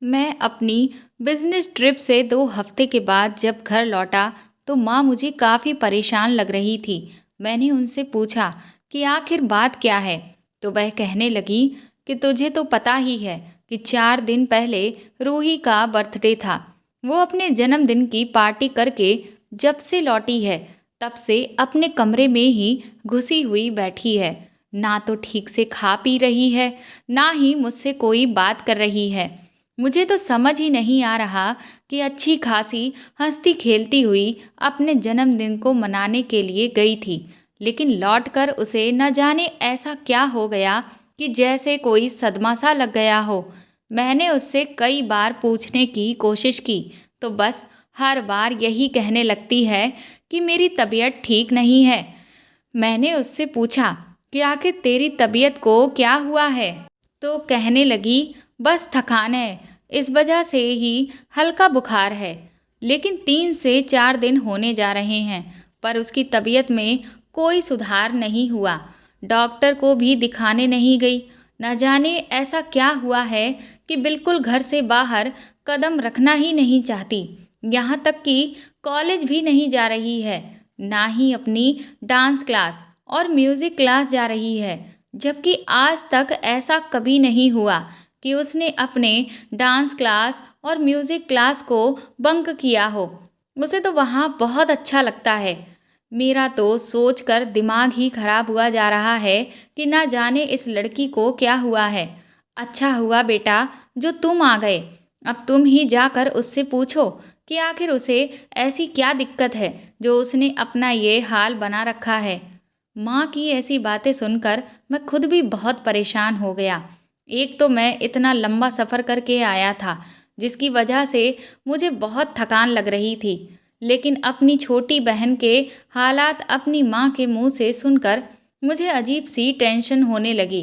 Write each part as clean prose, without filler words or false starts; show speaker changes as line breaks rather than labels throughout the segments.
मैं अपनी business trip से 2 हफ्ते के बाद जब घर लौटा तो माँ मुझे काफ़ी परेशान लग रही थी। मैंने उनसे पूछा कि आखिर बात क्या है। तो वह कहने लगी कि तुझे तो पता ही है कि 4 दिन पहले रूही का बर्थडे था। वो अपने जन्मदिन की पार्टी करके जब से लौटी है तब से अपने कमरे में ही घुसी हुई बैठी है। ना तो ठीक से खा पी रही है, ना ही मुझसे कोई बात कर रही है। मुझे तो समझ ही नहीं आ रहा कि अच्छी खासी हंसती खेलती हुई अपने जन्मदिन को मनाने के लिए गई थी, लेकिन लौटकर उसे न जाने ऐसा क्या हो गया कि जैसे कोई सदमा सा लग गया हो। मैंने उससे कई बार पूछने की कोशिश की तो बस हर बार यही कहने लगती है कि मेरी तबीयत ठीक नहीं है। मैंने उससे पूछा कि आखिर तेरी तबीयत को क्या हुआ है। तो कहने लगी बस थकान है, इस वजह से ही हल्का बुखार है। लेकिन 3 से 4 दिन होने जा रहे हैं पर उसकी तबीयत में कोई सुधार नहीं हुआ। डॉक्टर को भी दिखाने नहीं गई। न जाने ऐसा क्या हुआ है कि बिल्कुल घर से बाहर कदम रखना ही नहीं चाहती। यहाँ तक कि कॉलेज भी नहीं जा रही है, ना ही अपनी डांस क्लास और म्यूज़िक क्लास जा रही है। जबकि आज तक ऐसा कभी नहीं हुआ कि उसने अपने डांस क्लास और म्यूज़िक क्लास को बंक किया हो। उसे तो वहाँ बहुत अच्छा लगता है। मेरा तो सोचकर दिमाग ही खराब हुआ जा रहा है कि ना जाने इस लड़की को क्या हुआ है। अच्छा हुआ बेटा जो तुम आ गए। अब तुम ही जाकर उससे पूछो कि आखिर उसे ऐसी क्या दिक्कत है जो उसने अपना ये हाल बना रखा है। माँ की ऐसी बातें सुनकर मैं खुद भी बहुत परेशान हो गया। एक तो मैं इतना लंबा सफ़र करके आया था जिसकी वजह से मुझे बहुत थकान लग रही थी, लेकिन अपनी छोटी बहन के हालात अपनी माँ के मुंह से सुनकर मुझे अजीब सी टेंशन होने लगी।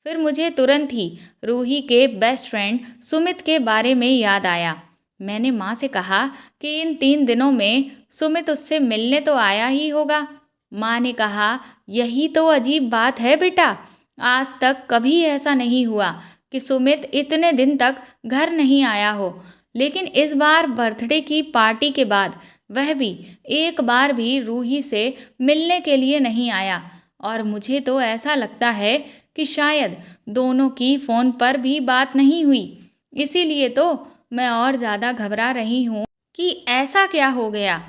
फिर मुझे तुरंत ही रूही के बेस्ट फ्रेंड सुमित के बारे में याद आया। मैंने माँ से कहा कि इन 3 दिनों में सुमित उससे मिलने तो आया ही होगा। माँ ने कहा यही तो अजीब बात है बेटा, आज तक कभी ऐसा नहीं हुआ कि सुमित इतने दिन तक घर नहीं आया हो, लेकिन इस बार बर्थडे की पार्टी के बाद वह भी एक बार भी रूही से मिलने के लिए नहीं आया। और मुझे तो ऐसा लगता है कि शायद दोनों की फ़ोन पर भी बात नहीं हुई। इसीलिए तो मैं और ज़्यादा घबरा रही हूँ कि ऐसा क्या हो गया।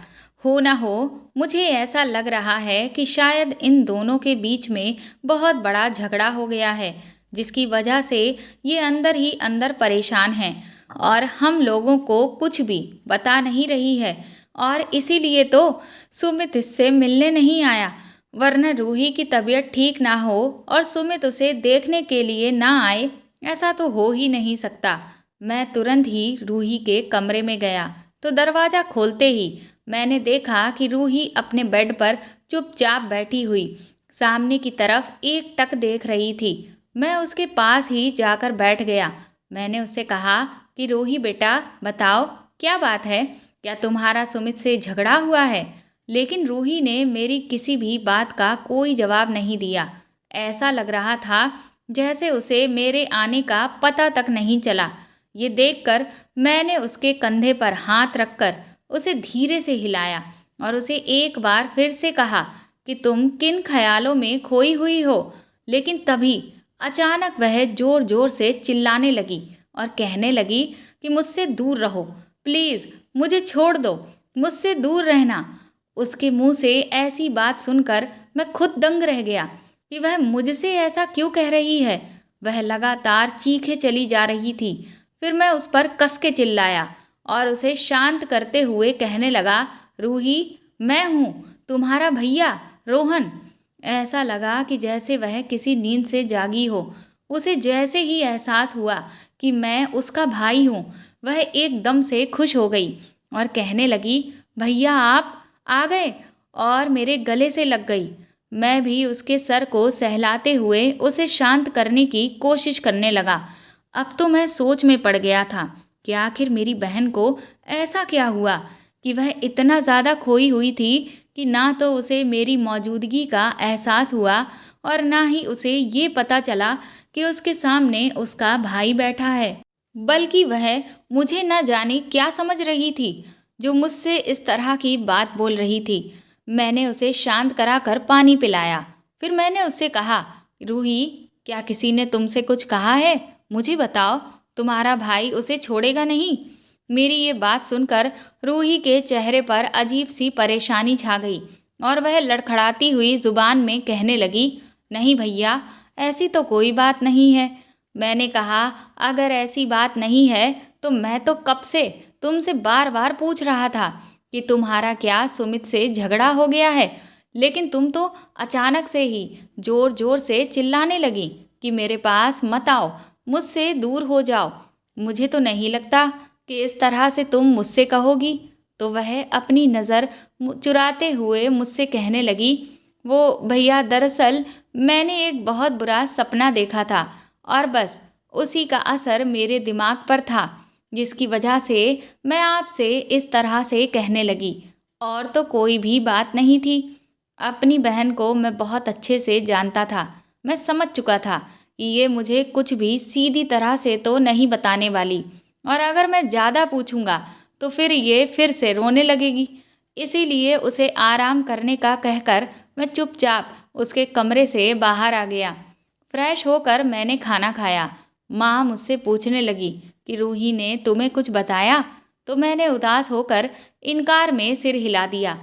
हो ना हो, मुझे ऐसा लग रहा है कि शायद इन दोनों के बीच में बहुत बड़ा झगड़ा हो गया है, जिसकी वजह से ये अंदर ही अंदर परेशान हैं और हम लोगों को कुछ भी बता नहीं रही है। और इसीलिए तो सुमित इससे मिलने नहीं आया, वरना रूही की तबीयत ठीक ना हो और सुमित उसे देखने के लिए ना आए, ऐसा तो हो ही नहीं सकता। मैं तुरंत ही रूही के कमरे में गया तो दरवाज़ा खोलते ही मैंने देखा कि रूही अपने बेड पर चुपचाप बैठी हुई सामने की तरफ एक टक देख रही थी। मैं उसके पास ही जाकर बैठ गया। मैंने उससे कहा कि रूही बेटा बताओ क्या बात है, क्या तुम्हारा सुमित से झगड़ा हुआ है। लेकिन रूही ने मेरी किसी भी बात का कोई जवाब नहीं दिया। ऐसा लग रहा था जैसे उसे मेरे आने का पता तक नहीं चला। ये देखकर मैंने उसके कंधे पर हाथ रखकर उसे धीरे से हिलाया और उसे एक बार फिर से कहा कि तुम किन ख्यालों में खोई हुई हो। लेकिन तभी अचानक वह जोर जोर से चिल्लाने लगी और कहने लगी कि मुझसे दूर रहो, प्लीज़ मुझे छोड़ दो, मुझसे दूर रहना। उसके मुंह से ऐसी बात सुनकर मैं खुद दंग रह गया कि वह मुझसे ऐसा क्यों कह रही है। वह लगातार चीखे चली जा रही थी। फिर मैं उस पर कस के चिल्लाया और उसे शांत करते हुए कहने लगा, रूही मैं हूँ तुम्हारा भैया रोहन। ऐसा लगा कि जैसे वह किसी नींद से जागी हो। उसे जैसे ही एहसास हुआ कि मैं उसका भाई हूँ, वह एकदम से खुश हो गई और कहने लगी, भैया आप आ गए, और मेरे गले से लग गई। मैं भी उसके सर को सहलाते हुए उसे शांत करने की कोशिश करने लगा। अब तो मैं सोच में पड़ गया था कि आखिर मेरी बहन को ऐसा क्या हुआ कि वह इतना ज़्यादा खोई हुई थी कि ना तो उसे मेरी मौजूदगी का एहसास हुआ और ना ही उसे ये पता चला कि उसके सामने उसका भाई बैठा है। बल्कि वह मुझे न जाने क्या समझ रही थी जो मुझसे इस तरह की बात बोल रही थी। मैंने उसे शांत कराकर पानी पिलाया। फिर मैंने उससे कहा, रूही, क्या किसी ने तुमसे कुछ कहा है? मुझे बताओ, तुम्हारा भाई उसे छोड़ेगा नहीं? मेरी ये बात सुनकर रूही के चेहरे पर अजीब सी परेशानी छा गई और वह लड़खड़ाती हुई जुबान में कहने लगी, नहीं भैया, ऐसी तो कोई बात नहीं है। मैंने कहा, अगर ऐसी बात नहीं है तो मैं तो कब से तुमसे बार बार पूछ रहा था कि तुम्हारा क्या सुमित से झगड़ा हो गया है, लेकिन तुम तो अचानक से ही जोर जोर से चिल्लाने लगी कि मेरे पास मत आओ, मुझसे दूर हो जाओ। मुझे तो नहीं लगता कि इस तरह से तुम मुझसे कहोगी। तो वह अपनी नज़र चुराते हुए मुझसे कहने लगी, वो भैया, दरअसल मैंने एक बहुत बुरा सपना देखा था और बस उसी का असर मेरे दिमाग पर था, जिसकी वजह से मैं आपसे इस तरह से कहने लगी। और तो कोई भी बात नहीं थी। अपनी बहन को मैं बहुत अच्छे से जानता था। मैं समझ चुका था कि ये मुझे कुछ भी सीधी तरह से तो नहीं बताने वाली, और अगर मैं ज़्यादा पूछूंगा तो फिर ये फिर से रोने लगेगी। इसीलिए उसे आराम करने का कहकर मैं चुपचाप उसके कमरे से बाहर आ गया। फ्रेश होकर मैंने खाना खाया। माँ मुझसे पूछने लगी कि रूही ने तुम्हें कुछ बताया? तो मैंने उदास होकर इनकार में सिर हिला दिया।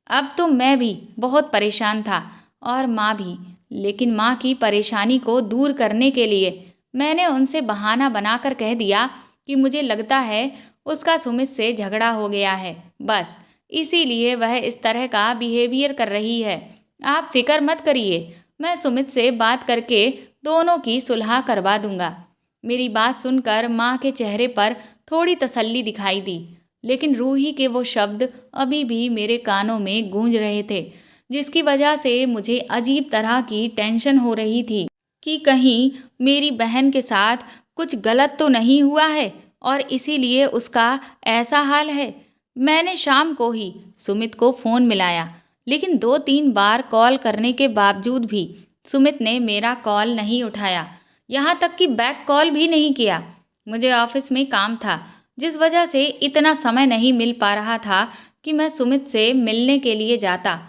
अब तो मैं भी बहुत परेशान था और माँ भी, लेकिन माँ की परेशानी को दूर करने के लिए मैंने उनसे बहाना बनाकर कह दिया कि मुझे लगता है उसका सुमित से झगड़ा हो गया है, बस इसीलिए वह इस तरह का बिहेवियर कर रही है। आप फिक्र मत करिए, मैं सुमित से बात करके दोनों की सुलह करवा दूंगा। मेरी बात सुनकर माँ के चेहरे पर थोड़ी तसल्ली दिखाई दी, लेकिन रूही के वो शब्द अभी भी मेरे कानों में गूंज रहे थे, जिसकी वजह से मुझे अजीब तरह की टेंशन हो रही थी कि कहीं मेरी बहन के साथ कुछ गलत तो नहीं हुआ है और इसीलिए उसका ऐसा हाल है। मैंने शाम को ही सुमित को फ़ोन मिलाया, लेकिन 2-3 बार कॉल करने के बावजूद भी सुमित ने मेरा कॉल नहीं उठाया, यहाँ तक कि बैक कॉल भी नहीं किया। मुझे ऑफिस में काम था, जिस वजह से इतना समय नहीं मिल पा रहा था कि मैं सुमित से मिलने के लिए जाता।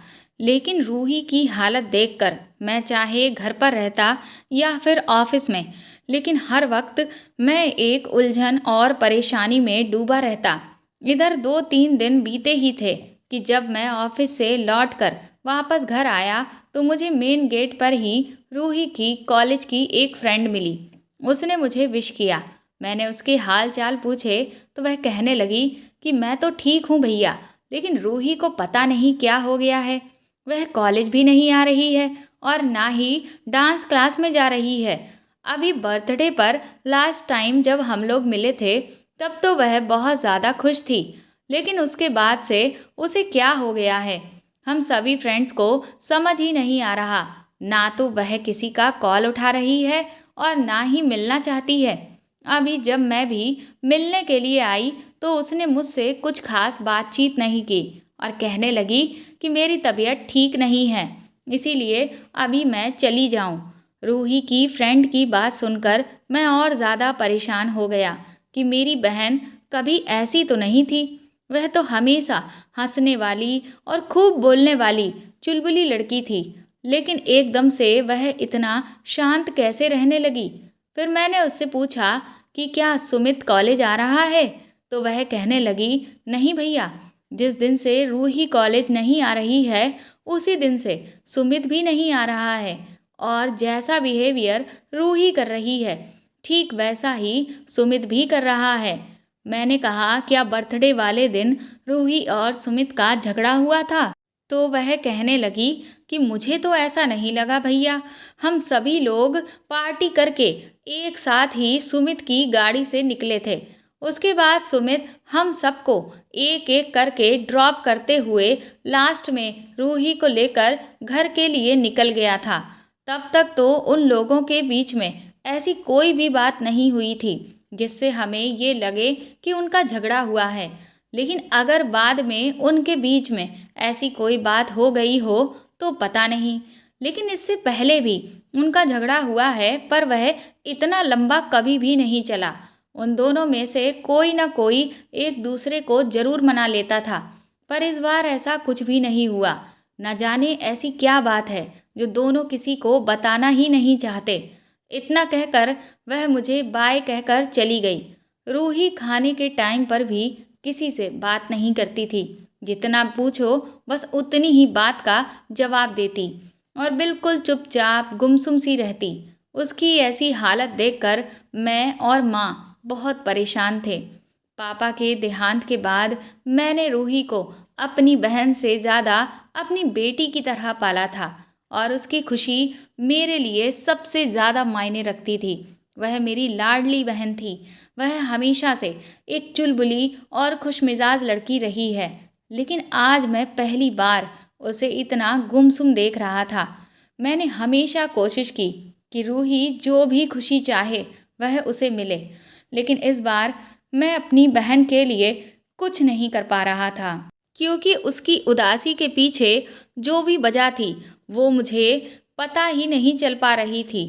लेकिन रूही की हालत देखकर मैं चाहे घर पर रहता या फिर ऑफिस में, लेकिन हर वक्त मैं एक उलझन और परेशानी में डूबा रहता। इधर 2-3 दिन बीते ही थे कि जब मैं ऑफिस से लौटकर वापस घर आया तो मुझे मेन गेट पर ही रूही की कॉलेज की एक फ्रेंड मिली। उसने मुझे विश किया। मैंने उसके हाल चाल पूछे तो वह कहने लगी कि मैं तो ठीक हूँ भैया, लेकिन रूही को पता नहीं क्या हो गया है। वह कॉलेज भी नहीं आ रही है और ना ही डांस क्लास में जा रही है। अभी बर्थडे पर लास्ट टाइम जब हम लोग मिले थे तब तो वह बहुत ज़्यादा खुश थी, लेकिन उसके बाद से उसे क्या हो गया है हम सभी फ्रेंड्स को समझ ही नहीं आ रहा। ना तो वह किसी का कॉल उठा रही है और ना ही मिलना चाहती है। अभी जब मैं भी मिलने के लिए आई तो उसने मुझसे कुछ खास बातचीत नहीं की और कहने लगी कि मेरी तबीयत ठीक नहीं है, इसीलिए अभी मैं चली जाऊं। रूही की फ्रेंड की बात सुनकर मैं और ज़्यादा परेशान हो गया कि मेरी बहन कभी ऐसी तो नहीं थी। वह तो हमेशा हंसने वाली और खूब बोलने वाली चुलबुली लड़की थी, लेकिन एकदम से वह इतना शांत कैसे रहने लगी। फिर मैंने उससे पूछा कि क्या सुमित कॉलेज आ रहा है? तो वह कहने लगी, नहीं भैया, जिस दिन से रूही कॉलेज नहीं आ रही है उसी दिन से सुमित भी नहीं आ रहा है, और जैसा बिहेवियर रूही कर रही है ठीक वैसा ही सुमित भी कर रहा है। मैंने कहा, क्या बर्थडे वाले दिन रूही और सुमित का झगड़ा हुआ था? तो वह कहने लगी कि मुझे तो ऐसा नहीं लगा भैया, हम सभी लोग पार्टी करके एक साथ ही सुमित की गाड़ी से निकले थे। उसके बाद सुमित हम सबको एक एक करके ड्रॉप करते हुए लास्ट में रूही को लेकर घर के लिए निकल गया था। तब तक तो उन लोगों के बीच में ऐसी कोई भी बात नहीं हुई थी जिससे हमें ये लगे कि उनका झगड़ा हुआ है। लेकिन अगर बाद में उनके बीच में ऐसी कोई बात हो गई हो तो पता नहीं, लेकिन इससे पहले भी उनका झगड़ा हुआ है, पर वह इतना लंबा कभी भी नहीं चला। उन दोनों में से कोई ना कोई एक दूसरे को जरूर मना लेता था, पर इस बार ऐसा कुछ भी नहीं हुआ। न जाने ऐसी क्या बात है जो दोनों किसी को बताना ही नहीं चाहते। इतना कहकर वह मुझे बाय कहकर चली गई। रूही खाने के टाइम पर भी किसी से बात नहीं करती थी। जितना पूछो बस उतनी ही बात का जवाब देती और बिल्कुल चुपचाप गुमसुम सी रहती। उसकी ऐसी हालत देखकर मैं और माँ बहुत परेशान थे। पापा के देहांत के बाद मैंने रूही को अपनी बहन से ज़्यादा अपनी बेटी की तरह पाला था और उसकी खुशी मेरे लिए सबसे ज़्यादा मायने रखती थी। वह मेरी लाडली बहन थी। वह हमेशा से एक चुलबुली और खुशमिजाज लड़की रही है, लेकिन आज मैं पहली बार उसे इतना गुमसुम देख रहा था। मैंने हमेशा कोशिश की कि रूही जो भी खुशी चाहे वह उसे मिले, लेकिन इस बार मैं अपनी बहन के लिए कुछ नहीं कर पा रहा था, क्योंकि उसकी उदासी के पीछे जो भी वजह थी वो मुझे पता ही नहीं चल पा रही थी।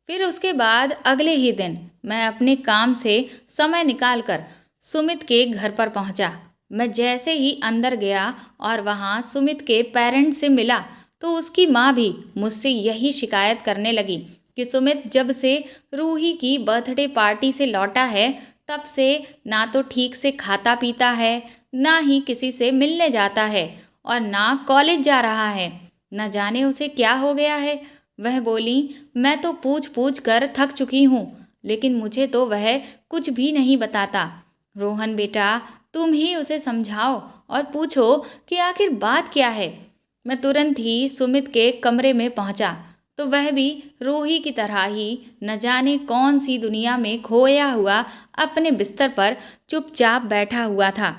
फिर उसके बाद अगले ही दिन मैं अपने काम से समय निकालकर सुमित के घर पर पहुंचा। मैं जैसे ही अंदर गया और वहां सुमित के पेरेंट्स से मिला तो उसकी माँ भी मुझसे यही शिकायत करने लगी कि सुमित जब से रूही की बर्थडे पार्टी से लौटा है तब से ना तो ठीक से खाता पीता है, ना ही किसी से मिलने जाता है और ना कॉलेज जा रहा है। न जाने उसे क्या हो गया है। वह बोली, मैं तो पूछ पूछ कर थक चुकी हूँ, लेकिन मुझे तो वह कुछ भी नहीं बताता। रोहन बेटा, तुम ही उसे समझाओ और पूछो कि आखिर बात क्या है। मैं तुरंत ही सुमित के कमरे में पहुंचा तो वह भी रूही की तरह ही न जाने कौन सी दुनिया में खोया हुआ अपने बिस्तर पर चुपचाप बैठा हुआ था।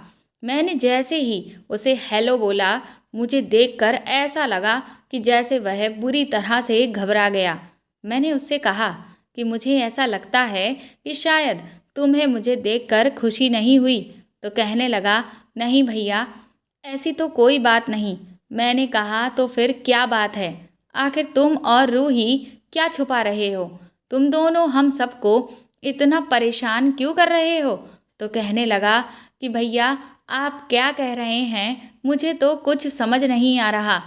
मैंने जैसे ही उसे हेलो बोला, मुझे देखकर ऐसा लगा कि जैसे वह बुरी तरह से घबरा गया। मैंने उससे कहा कि मुझे ऐसा लगता है कि शायद तुम्हें मुझे देखकर खुशी नहीं हुई। तो कहने लगा, नहीं भैया, ऐसी तो कोई बात नहीं। मैंने कहा, तो फिर क्या बात है? आखिर तुम और रूही क्या छुपा रहे हो? तुम दोनों हम सबको इतना परेशान क्यों कर रहे हो? तो कहने लगा कि भैया, आप क्या कह रहे हैं, मुझे तो कुछ समझ नहीं आ रहा।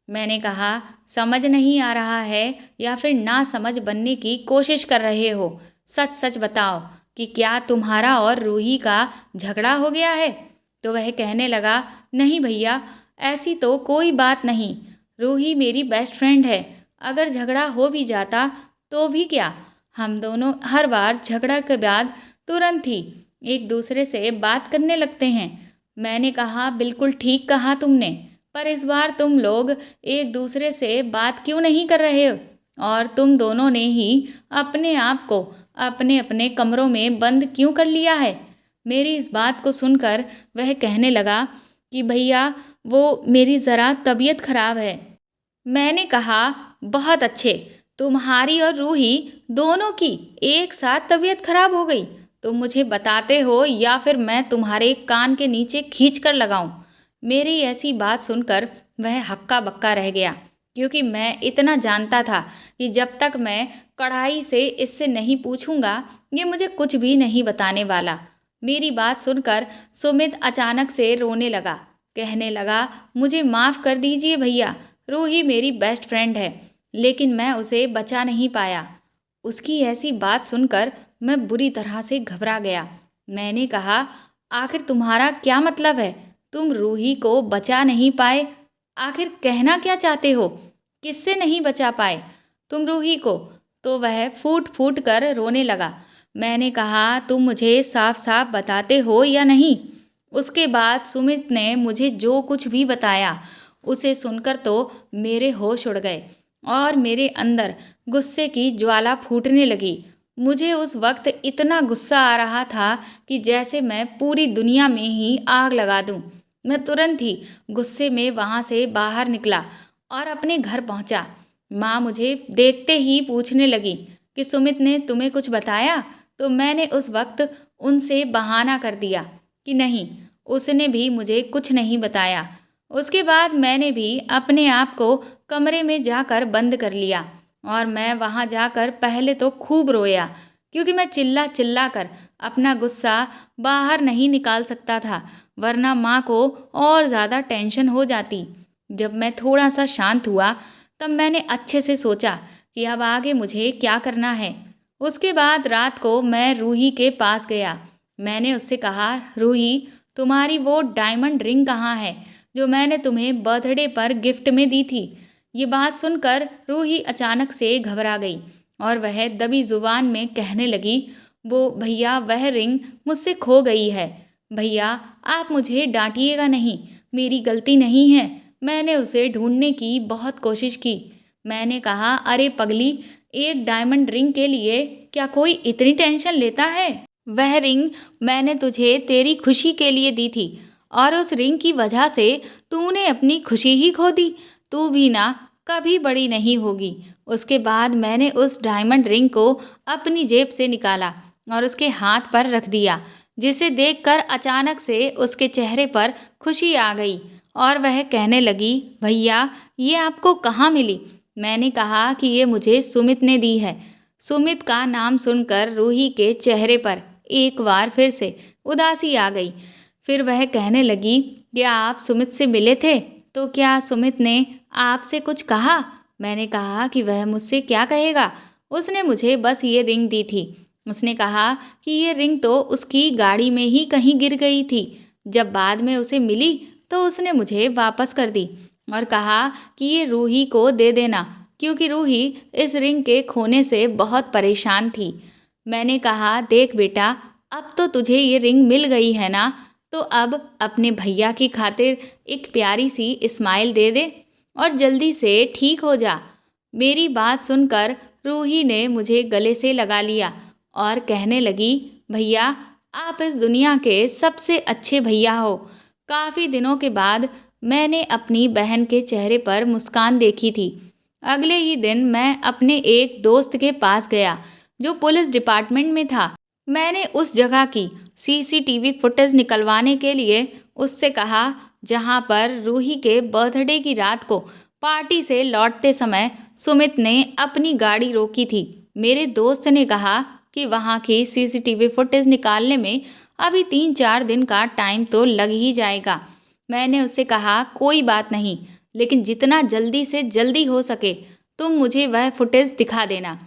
मैंने कहा, समझ नहीं आ रहा है या फिर ना समझ बनने की कोशिश कर रहे हो? सच सच बताओ कि क्या तुम्हारा और रूही का झगड़ा हो गया है? तो वह कहने लगा, नहीं भैया, ऐसी तो कोई बात नहीं। रूही मेरी बेस्ट फ्रेंड है। अगर झगड़ा हो भी जाता तो भी क्या, हम दोनों हर बार झगड़ा के बाद तुरंत ही एक दूसरे से बात करने लगते हैं। मैंने कहा, बिल्कुल ठीक कहा तुमने, पर इस बार तुम लोग एक दूसरे से बात क्यों नहीं कर रहे हो? और तुम दोनों ने ही अपने आप को अपने अपने कमरों में बंद क्यों कर लिया है? मेरी इस बात को सुनकर वह कहने लगा कि भैया, वो मेरी ज़रा तबीयत खराब है। मैंने कहा, बहुत अच्छे, तुम्हारी और रूही दोनों की एक साथ तबीयत खराब हो गई। तुम मुझे बताते हो या फिर मैं तुम्हारे कान के नीचे खींच कर लगाऊं? मेरी ऐसी बात सुनकर वह हक्का बक्का रह गया, क्योंकि मैं इतना जानता था कि जब तक मैं कढ़ाई से इससे नहीं पूछूंगा ये मुझे कुछ भी नहीं बताने वाला। मेरी बात सुनकर सुमित अचानक से रोने लगा। कहने लगा, मुझे माफ़ कर दीजिए भैया, रूही मेरी बेस्ट फ्रेंड है, लेकिन मैं उसे बचा नहीं पाया। उसकी ऐसी बात सुनकर मैं बुरी तरह से घबरा गया। मैंने कहा, आखिर तुम्हारा क्या मतलब है? तुम रूही को बचा नहीं पाए? आखिर कहना क्या चाहते हो? किससे नहीं बचा पाए तुम रूही को? तो वह फूट फूट कर रोने लगा। मैंने कहा, तुम मुझे साफ साफ बताते हो या नहीं? उसके बाद सुमित ने मुझे जो कुछ भी बताया उसे सुनकर तो मेरे होश उड़ गए और मेरे अंदर गुस्से की ज्वाला फूटने लगी। मुझे उस वक्त इतना गुस्सा आ रहा था कि जैसे मैं पूरी दुनिया में ही आग लगा दूं। मैं तुरंत ही गुस्से में वहां से बाहर निकला और अपने घर पहुंचा। माँ मुझे देखते ही पूछने लगी कि सुमित ने तुम्हें कुछ बताया? तो मैंने उस वक्त उनसे बहाना कर दिया कि नहीं, उसने भी मुझे कुछ नहीं बताया। उसके बाद मैंने भी अपने आप को कमरे में जाकर बंद कर लिया और मैं वहाँ जाकर पहले तो खूब रोया, क्योंकि मैं चिल्ला चिल्ला कर अपना गुस्सा बाहर नहीं निकाल सकता था, वरना माँ को और ज़्यादा टेंशन हो जाती। जब मैं थोड़ा सा शांत हुआ तब मैंने अच्छे से सोचा कि अब आगे मुझे क्या करना है। उसके बाद रात को मैं रूही के पास गया। मैंने उससे कहा, रूही, तुम्हारी वो डायमंड रिंग कहाँ है जो मैंने तुम्हें बर्थडे पर गिफ्ट में दी थी। ये बात सुनकर रूही अचानक से घबरा गई और वह दबी जुबान में कहने लगी, वो भैया, वह रिंग मुझसे खो गई है। भैया, आप मुझे डांटिएगा नहीं, मेरी गलती नहीं है। मैंने उसे ढूंढने की बहुत कोशिश की। मैंने कहा, अरे पगली, एक डायमंड रिंग के लिए क्या कोई इतनी टेंशन लेता है? वह रिंग मैंने तुझे तेरी खुशी के लिए दी थी और उस रिंग की वजह से तूने अपनी खुशी ही खो दी। तू भी ना कभी बड़ी नहीं होगी। उसके बाद मैंने उस डायमंड रिंग को अपनी जेब से निकाला और उसके हाथ पर रख दिया, जिसे देखकर अचानक से उसके चेहरे पर खुशी आ गई और वह कहने लगी, भैया, ये आपको कहाँ मिली? मैंने कहा कि ये मुझे सुमित ने दी है। सुमित का नाम सुनकर रूही के चेहरे पर एक बार फिर से उदासी आ गई। फिर वह कहने लगी, क्या आप सुमित से मिले थे? तो क्या सुमित ने आपसे कुछ कहा? मैंने कहा कि वह मुझसे क्या कहेगा, उसने मुझे बस ये रिंग दी थी। उसने कहा कि ये रिंग तो उसकी गाड़ी में ही कहीं गिर गई थी। जब बाद में उसे मिली तो उसने मुझे वापस कर दी और कहा कि ये रूही को दे देना, क्योंकि रूही इस रिंग के खोने से बहुत परेशान थी। मैंने कहा, देख बेटा, अब तो तुझे ये रिंग मिल गई है ना, तो अब अपने भैया की खातिर एक प्यारी सी स्माइल दे दे और जल्दी से ठीक हो जा। मेरी बात सुनकर रूही ने मुझे गले से लगा लिया और कहने लगी, भैया, आप इस दुनिया के सबसे अच्छे भैया हो। काफ़ी दिनों के बाद मैंने अपनी बहन के चेहरे पर मुस्कान देखी थी। अगले ही दिन मैं अपने एक दोस्त के पास गया जो पुलिस डिपार्टमेंट में था। मैंने उस जगह की सीसीटीवी फुटेज निकलवाने के लिए उससे कहा जहां पर रूही के बर्थडे की रात को पार्टी से लौटते समय सुमित ने अपनी गाड़ी रोकी थी। मेरे दोस्त ने कहा कि वहां की सीसीटीवी फुटेज निकालने में अभी 3-4 दिन का टाइम तो लग ही जाएगा। मैंने उससे कहा, कोई बात नहीं, लेकिन जितना जल्दी से जल्दी हो सके तुम मुझे वह फुटेज दिखा देना।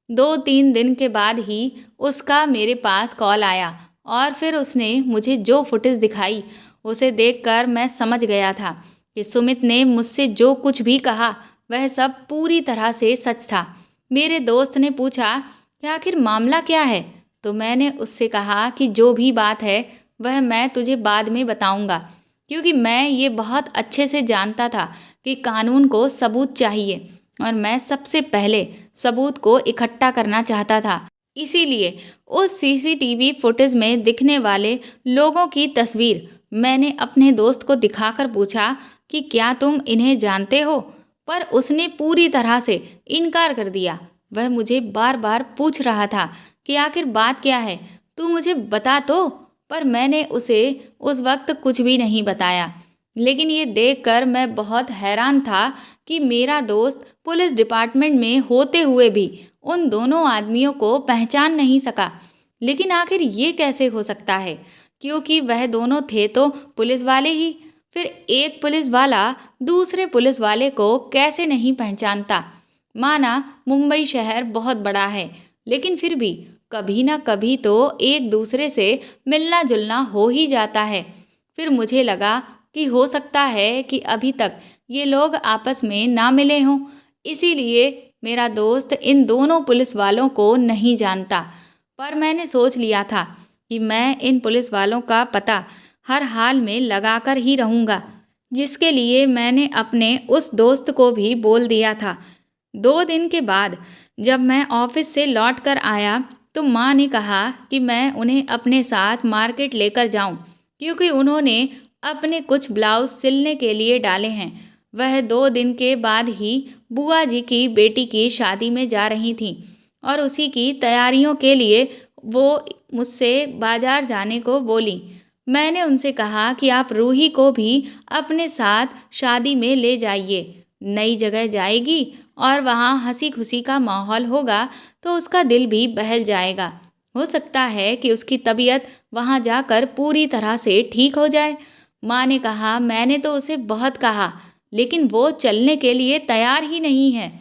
2-3 दिन के बाद ही उसका मेरे पास कॉल आया और फिर उसने मुझे जो फुटेज दिखाई उसे देखकर मैं समझ गया था कि सुमित ने मुझसे जो कुछ भी कहा वह सब पूरी तरह से सच था। मेरे दोस्त ने पूछा कि आखिर मामला क्या है, तो मैंने उससे कहा कि जो भी बात है वह मैं तुझे बाद में बताऊंगा, क्योंकि मैं ये बहुत अच्छे से जानता था कि कानून को सबूत चाहिए और मैं सबसे पहले सबूत को इकट्ठा करना चाहता था। इसीलिए उस सीसीटीवी फुटेज में दिखने वाले लोगों की तस्वीर मैंने अपने दोस्त को दिखाकर पूछा कि क्या तुम इन्हें जानते हो? पर उसने पूरी तरह से इनकार कर दिया। वह मुझे बार बार पूछ रहा था कि आखिर बात क्या है, तू मुझे बता तो। पर मैंने उसे उस वक्त कुछ भी नहीं बताया। लेकिन ये देखकर मैं बहुत हैरान था कि मेरा दोस्त पुलिस डिपार्टमेंट में होते हुए भी उन दोनों आदमियों को पहचान नहीं सका। लेकिन आखिर ये कैसे हो सकता है, क्योंकि वह दोनों थे तो पुलिस वाले ही। फिर एक पुलिस वाला दूसरे पुलिस वाले को कैसे नहीं पहचानता? माना मुंबई शहर बहुत बड़ा है, लेकिन फिर भी कभी ना कभी तो एक दूसरे से मिलना जुलना हो ही जाता है। फिर मुझे लगा कि हो सकता है कि अभी तक ये लोग आपस में ना मिले हों, इसीलिए मेरा दोस्त इन दोनों पुलिस वालों को नहीं जानता। पर मैंने सोच लिया था कि मैं इन पुलिस वालों का पता हर हाल में लगाकर ही रहूँगा, जिसके लिए मैंने अपने उस दोस्त को भी बोल दिया था। 2 दिन के बाद जब मैं ऑफिस से लौट कर आया तो माँ ने कहा कि मैं उन्हें अपने साथ मार्केट लेकर जाऊं, क्योंकि उन्होंने अपने कुछ ब्लाउज सिलने के लिए डाले हैं। वह 2 दिन के बाद ही बुआ जी की बेटी की शादी में जा रही थीं और उसी की तैयारियों के लिए वो मुझसे बाजार जाने को बोली। मैंने उनसे कहा कि आप रूही को भी अपने साथ शादी में ले जाइए, नई जगह जाएगी और वहाँ हंसी खुशी का माहौल होगा तो उसका दिल भी बहल जाएगा। हो सकता है कि उसकी तबीयत वहाँ जाकर पूरी तरह से ठीक हो जाए। माँ ने कहा, मैंने तो उसे बहुत कहा, लेकिन वो चलने के लिए तैयार ही नहीं है।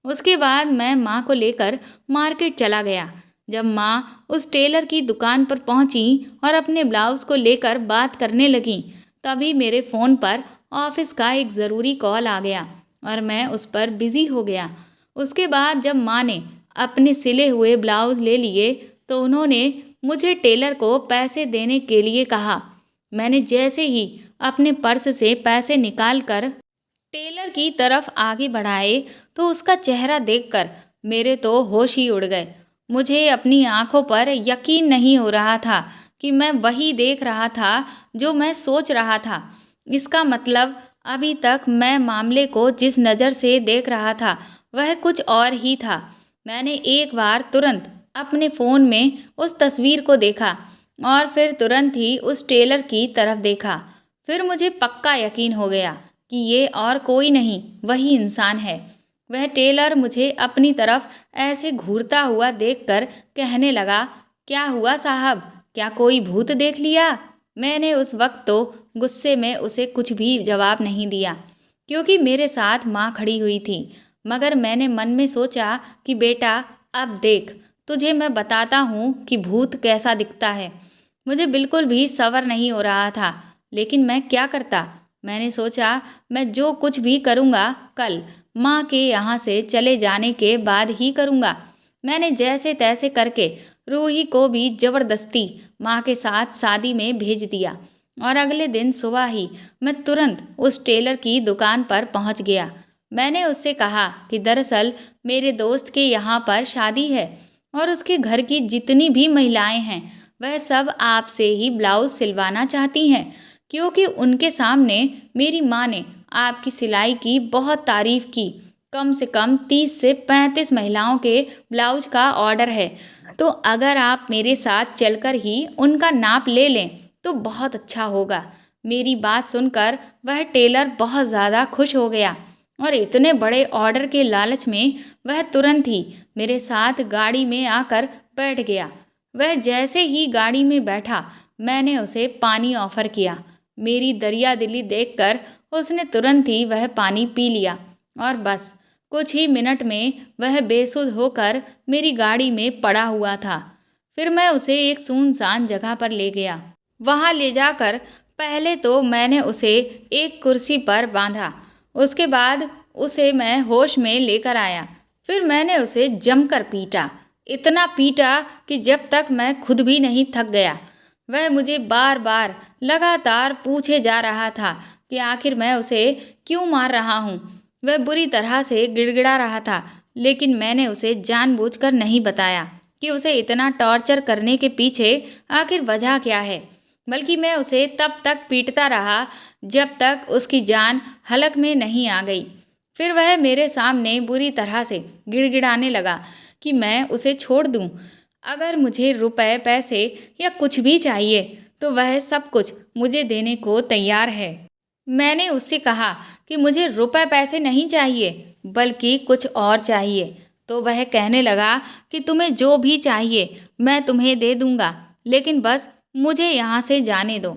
उसके बाद मैं माँ को लेकर मार्केट चला गया। जब माँ उस टेलर की दुकान पर पहुंची और अपने ब्लाउज को लेकर बात करने लगी, तभी मेरे फ़ोन पर ऑफिस का एक ज़रूरी कॉल आ गया और मैं उस पर बिज़ी हो गया। उसके बाद जब माँ ने अपने सिले हुए ब्लाउज ले लिए तो उन्होंने मुझे टेलर को पैसे देने के लिए कहा। मैंने जैसे ही अपने पर्स से पैसे निकालकर टेलर की तरफ आगे बढ़ाए तो उसका चेहरा देखकर मेरे तो होश ही उड़ गए। मुझे अपनी आंखों पर यकीन नहीं हो रहा था कि मैं वही देख रहा था जो मैं सोच रहा था। इसका मतलब अभी तक मैं मामले को जिस नज़र से देख रहा था वह कुछ और ही था। मैंने एक बार तुरंत अपने फ़ोन में उस तस्वीर को देखा और फिर तुरंत ही उस टेलर की तरफ देखा। फिर मुझे पक्का यकीन हो गया कि ये और कोई नहीं, वही इंसान है। वह टेलर मुझे अपनी तरफ ऐसे घूरता हुआ देखकर कहने लगा, क्या हुआ साहब, क्या कोई भूत देख लिया? मैंने उस वक्त तो गुस्से में उसे कुछ भी जवाब नहीं दिया, क्योंकि मेरे साथ माँ खड़ी हुई थी। मगर मैंने मन में सोचा कि बेटा, अब देख, तुझे मैं बताता हूँ कि भूत कैसा दिखता है। मुझे बिल्कुल भी सब्र नहीं हो रहा था, लेकिन मैं क्या करता। मैंने सोचा मैं जो कुछ भी करूँगा कल माँ के यहाँ से चले जाने के बाद ही करूँगा। मैंने जैसे तैसे करके रूही को भी ज़बरदस्ती माँ के साथ शादी में भेज दिया और अगले दिन सुबह ही मैं तुरंत उस टेलर की दुकान पर पहुँच गया। मैंने उससे कहा कि दरअसल मेरे दोस्त के यहाँ पर शादी है और उसके घर की जितनी भी महिलाएं हैं वह सब आपसे ही ब्लाउज सिलवाना चाहती हैं, क्योंकि उनके सामने मेरी माँ ने आपकी सिलाई की बहुत तारीफ़ की। कम से कम 30 से 35 महिलाओं के ब्लाउज का ऑर्डर है, तो अगर आप मेरे साथ चलकर ही उनका नाप ले लें तो बहुत अच्छा होगा। मेरी बात सुनकर वह टेलर बहुत ज़्यादा खुश हो गया और इतने बड़े ऑर्डर के लालच में वह तुरंत ही मेरे साथ गाड़ी में आकर बैठ गया। वह जैसे ही गाड़ी में बैठा, मैंने उसे पानी ऑफ़र किया। मेरी दरिया दिली देखकर उसने तुरंत ही वह पानी पी लिया और बस कुछ ही मिनट में वह बेसुध होकर मेरी गाड़ी में पड़ा हुआ था। फिर मैं उसे एक सुनसान जगह पर ले गया। वहाँ ले जाकर पहले तो मैंने उसे एक कुर्सी पर बांधा। उसके बाद उसे मैं होश में लेकर आया। फिर मैंने उसे जमकर पीटा, इतना पीटा कि जब तक मैं खुद भी नहीं थक गया। वह मुझे बार बार लगातार पूछे जा रहा था कि आखिर मैं उसे क्यों मार रहा हूँ। वह बुरी तरह से गिड़गिड़ा रहा था, लेकिन मैंने उसे जानबूझकर नहीं बताया कि उसे इतना टॉर्चर करने के पीछे आखिर वजह क्या है, बल्कि मैं उसे तब तक पीटता रहा जब तक उसकी जान हलक में नहीं आ गई। फिर वह मेरे सामने बुरी तरह से गिड़गिड़ाने लगा कि मैं उसे छोड़ दूं। अगर मुझे रुपए, पैसे या कुछ भी चाहिए तो वह सब कुछ मुझे देने को तैयार है। मैंने उससे कहा कि मुझे रुपए पैसे नहीं चाहिए, बल्कि कुछ और चाहिए। तो वह कहने लगा कि तुम्हें जो भी चाहिए मैं तुम्हें दे दूंगा, लेकिन बस मुझे यहाँ से जाने दो।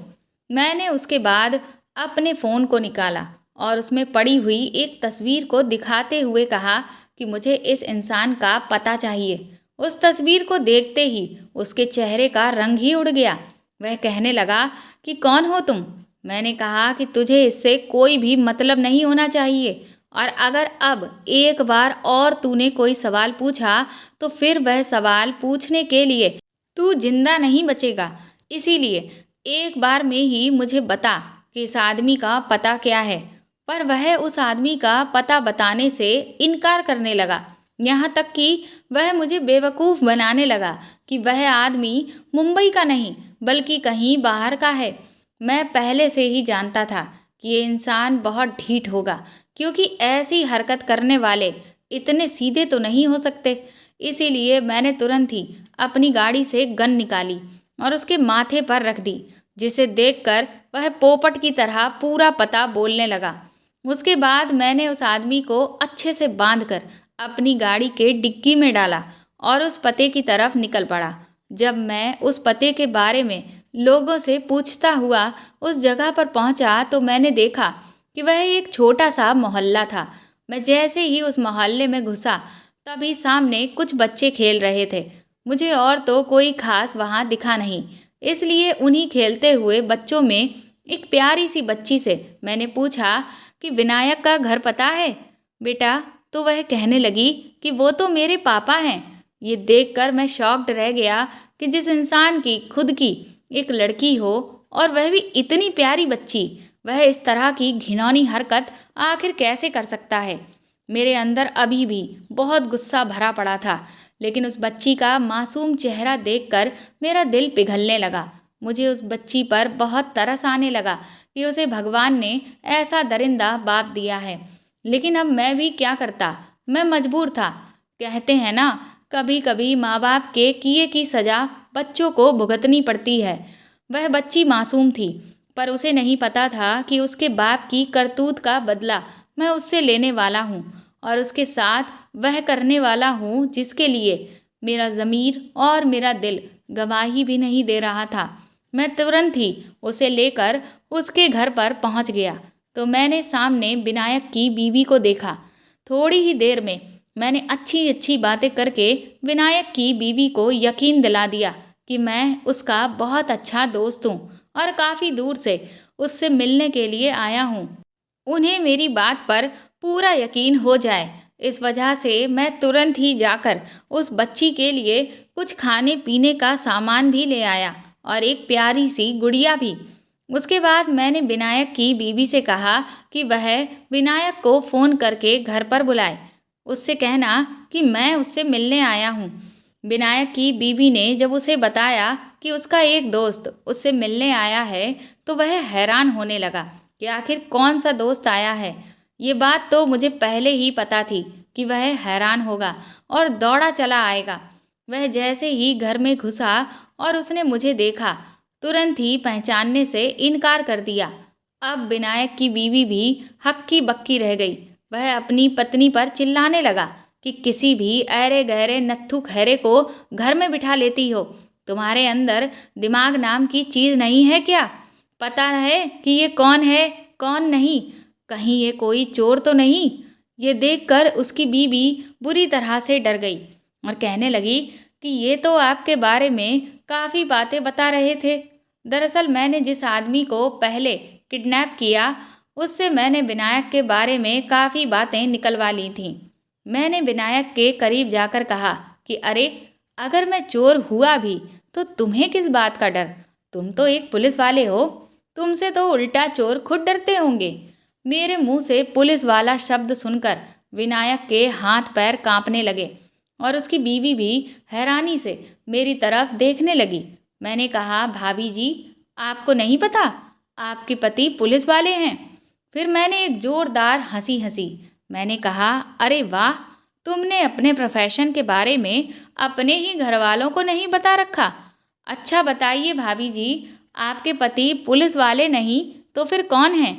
मैंने उसके बाद अपने फ़ोन को निकाला और उसमें पड़ी हुई एक तस्वीर को दिखाते हुए कहा कि मुझे इस इंसान का पता चाहिए। उस तस्वीर को देखते ही उसके चेहरे का रंग ही उड़ गया। वह कहने लगा कि कौन हो तुम? मैंने कहा कि तुझे इससे कोई भी मतलब नहीं होना चाहिए, और अगर अब एक बार और तूने कोई सवाल पूछा तो फिर वह सवाल पूछने के लिए तू जिंदा नहीं बचेगा। इसीलिए एक बार में ही मुझे बता कि इस आदमी का पता क्या है। पर वह उस आदमी का पता बताने से इनकार करने लगा। यहाँ तक कि वह मुझे बेवकूफ़ बनाने लगा कि वह आदमी मुंबई का नहीं बल्कि कहीं बाहर का है। मैं पहले से ही जानता था कि ये इंसान बहुत ढीठ होगा, क्योंकि ऐसी हरकत करने वाले इतने सीधे तो नहीं हो सकते। इसीलिए मैंने तुरंत ही अपनी गाड़ी से गन निकाली और उसके माथे पर रख दी, जिसे देखकर वह पोपट की तरह पूरा पता बोलने लगा। उसके बाद मैंने उस आदमी को अच्छे से बांधकर अपनी गाड़ी के डिक्की में डाला और उस पते की तरफ निकल पड़ा। जब मैं उस पते के बारे में लोगों से पूछता हुआ उस जगह पर पहुंचा तो मैंने देखा कि वह एक छोटा सा मोहल्ला था। मैं जैसे ही उस मोहल्ले में घुसा तभी सामने कुछ बच्चे खेल रहे थे। मुझे और तो कोई खास वहां दिखा नहीं, इसलिए उन्हीं खेलते हुए बच्चों में एक प्यारी सी बच्ची से मैंने पूछा कि विनायक का घर पता है बेटा? तो वह कहने लगी कि वो तो मेरे पापा हैं। ये देखकर मैं शॉक्ड रह गया कि जिस इंसान की खुद की एक लड़की हो और वह भी इतनी प्यारी बच्ची, वह इस तरह की घिनौनी हरकत आखिर कैसे कर सकता है। मेरे अंदर अभी भी बहुत गुस्सा भरा पड़ा था, लेकिन उस बच्ची का मासूम चेहरा देखकर मेरा दिल पिघलने लगा। मुझे उस बच्ची पर बहुत तरस आने लगा कि उसे भगवान ने ऐसा दरिंदा बाप दिया है। लेकिन अब मैं भी क्या करता, मैं मजबूर था। कहते हैं ना, कभी कभी माँ बाप के किए की सजा बच्चों को भुगतनी पड़ती है। वह बच्ची मासूम थी, पर उसे नहीं पता था कि उसके बाप की करतूत का बदला मैं उससे लेने वाला हूँ और उसके साथ वह करने वाला हूँ जिसके लिए मेरा ज़मीर और मेरा दिल गवाही भी नहीं दे रहा था। मैं तुरंत ही उसे लेकर उसके घर पर पहुँच गया तो मैंने सामने विनायक की बीवी को देखा। थोड़ी ही देर में मैंने अच्छी अच्छी बातें करके विनायक की बीवी को यकीन दिला दिया कि मैं उसका बहुत अच्छा दोस्त हूँ और काफ़ी दूर से उससे मिलने के लिए आया हूँ। उन्हें मेरी बात पर पूरा यकीन हो जाए, इस वजह से मैं तुरंत ही जाकर उस बच्ची के लिए कुछ खाने पीने का सामान भी ले आया और एक प्यारी सी गुड़िया भी। उसके बाद मैंने विनायक की बीवी से कहा कि वह विनायक को फ़ोन करके घर पर बुलाए। उससे कहना कि मैं उससे मिलने आया हूँ। विनायक की बीवी ने जब उसे बताया कि उसका एक दोस्त उससे मिलने आया है तो वह हैरान होने लगा कि आखिर कौन सा दोस्त आया है। ये बात तो मुझे पहले ही पता थी कि वह हैरान होगा और दौड़ा चला आएगा। वह जैसे ही घर में घुसा और उसने मुझे देखा, तुरंत ही पहचानने से इनकार कर दिया। अब विनायक की बीवी भी हक्की बक्की रह गई। वह अपनी पत्नी पर चिल्लाने लगा कि किसी भी ऐरे गहरे नत्थु खैरे को घर में बिठा लेती हो। तुम्हारे अंदर दिमाग नाम की चीज़ नहीं है क्या? पता है कि ये कौन है कौन नहीं? कहीं ये कोई चोर तो नहीं? ये देखकर उसकी बीवी बुरी तरह से डर गई और कहने लगी कि ये तो आपके बारे में काफ़ी बातें बता रहे थे। दरअसल मैंने जिस आदमी को पहले किडनैप किया उससे मैंने विनायक के बारे में काफ़ी बातें निकलवा ली थीं। मैंने विनायक के करीब जाकर कहा कि अरे, अगर मैं चोर हुआ भी तो तुम्हें किस बात का डर? तुम तो एक पुलिस वाले हो, तुमसे तो उल्टा चोर खुद डरते होंगे। मेरे मुंह से पुलिस वाला शब्द सुनकर विनायक के हाथ पैर कांपने लगे और उसकी बीवी भी हैरानी से मेरी तरफ देखने लगी। मैंने कहा, भाभी जी, आपको नहीं पता आपके पति पुलिस वाले हैं? फिर मैंने एक जोरदार हंसी हंसी। मैंने कहा, अरे वाह, तुमने अपने प्रोफेशन के बारे में अपने ही घर वालों को नहीं बता रखा। अच्छा बताइए भाभी जी, आपके पति पुलिस वाले नहीं तो फिर कौन हैं?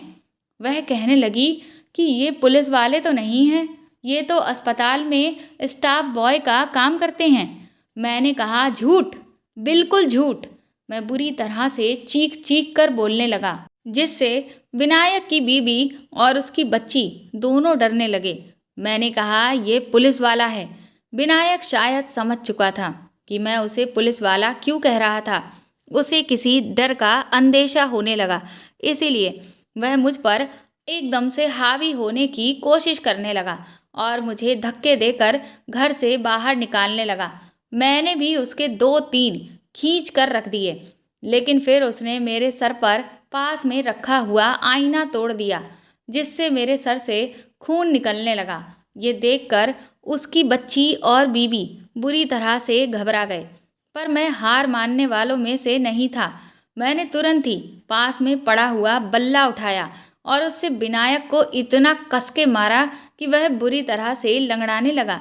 वह कहने लगी कि ये पुलिस वाले तो नहीं हैं, ये तो अस्पताल में स्टाफ बॉय का काम करते हैं। मैंने कहा, झूठ, बिल्कुल झूठ। मैं बुरी तरह से चीख चीख कर बोलने लगा, जिससे विनायक की बीवी और उसकी बच्ची दोनों डरने लगे। मैंने कहा, ये पुलिस वाला है। विनायक शायद समझ चुका था कि मैं उसे पुलिस वाला क्यों कह रहा था। उसे किसी डर का अंदेशा होने लगा, इसीलिए वह मुझ पर एकदम से हावी होने की कोशिश करने लगा और मुझे धक्के देकर घर से बाहर निकालने लगा। मैंने भी उसके 2-3 खींच कर रख दिए, लेकिन फिर उसने मेरे सर पर पास में रखा हुआ आईना तोड़ दिया, जिससे मेरे सर से खून निकलने लगा। ये देखकर उसकी बच्ची और बीवी बुरी तरह से घबरा गए, पर मैं हार मानने वालों में से नहीं था। मैंने तुरंत ही पास में पड़ा हुआ बल्ला उठाया और उससे विनायक को इतना कस के मारा कि वह बुरी तरह से लंगड़ाने लगा।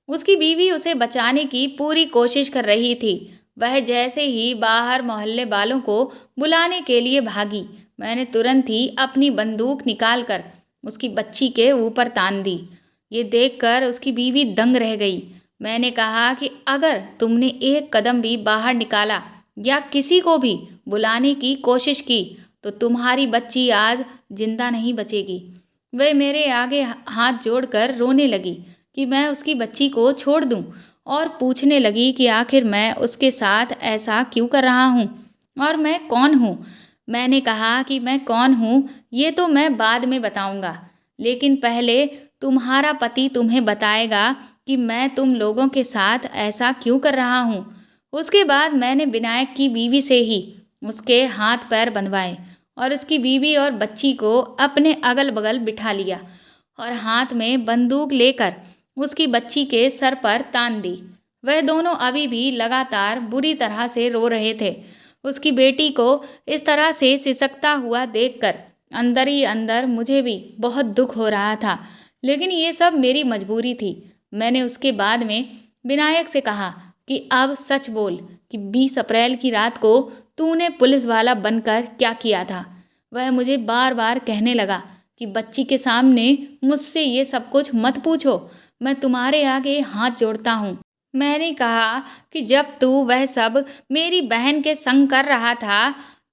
उसकी बीवी उसे बचाने की पूरी कोशिश कर रही थी। वह जैसे ही बाहर मोहल्ले वालों को बुलाने के लिए भागी, मैंने तुरंत ही अपनी बंदूक निकालकर उसकी बच्ची के ऊपर तान दी। ये देखकर उसकी बीवी दंग रह गई। मैंने कहा कि अगर तुमने एक कदम भी बाहर निकाला या किसी को भी बुलाने की कोशिश की तो तुम्हारी बच्ची आज जिंदा नहीं बचेगी। वह मेरे आगे हाथ जोड़कर रोने लगी कि मैं उसकी बच्ची को छोड़ दूं और पूछने लगी कि आखिर मैं उसके साथ ऐसा क्यों कर रहा हूं और मैं कौन हूं। मैंने कहा कि मैं कौन हूं ये तो मैं बाद में बताऊंगा, लेकिन पहले तुम्हारा पति तुम्हें बताएगा कि मैं तुम लोगों के साथ ऐसा क्यों कर रहा हूँ। उसके बाद मैंने विनायक की बीवी से ही उसके हाथ पैर बंधवाए और उसकी बीवी और बच्ची को अपने अगल बगल बिठा लिया और हाथ में बंदूक लेकर उसकी बच्ची के सर पर तान दी। वह दोनों अभी भी लगातार बुरी तरह से रो रहे थे। उसकी बेटी को इस तरह से सिसकता हुआ देखकर अंदर ही अंदर मुझे भी बहुत दुख हो रहा था, लेकिन ये सब मेरी मजबूरी थी। मैंने उसके बाद में विनायक से कहा कि अब सच बोल कि 20 अप्रैल की रात को तूने पुलिस वाला बनकर क्या किया था। वह मुझे बार बार कहने लगा कि बच्ची के सामने मुझसे ये सब कुछ मत पूछो, मैं तुम्हारे आगे हाथ जोड़ता हूँ। मैंने कहा कि जब तू वह सब मेरी बहन के संग कर रहा था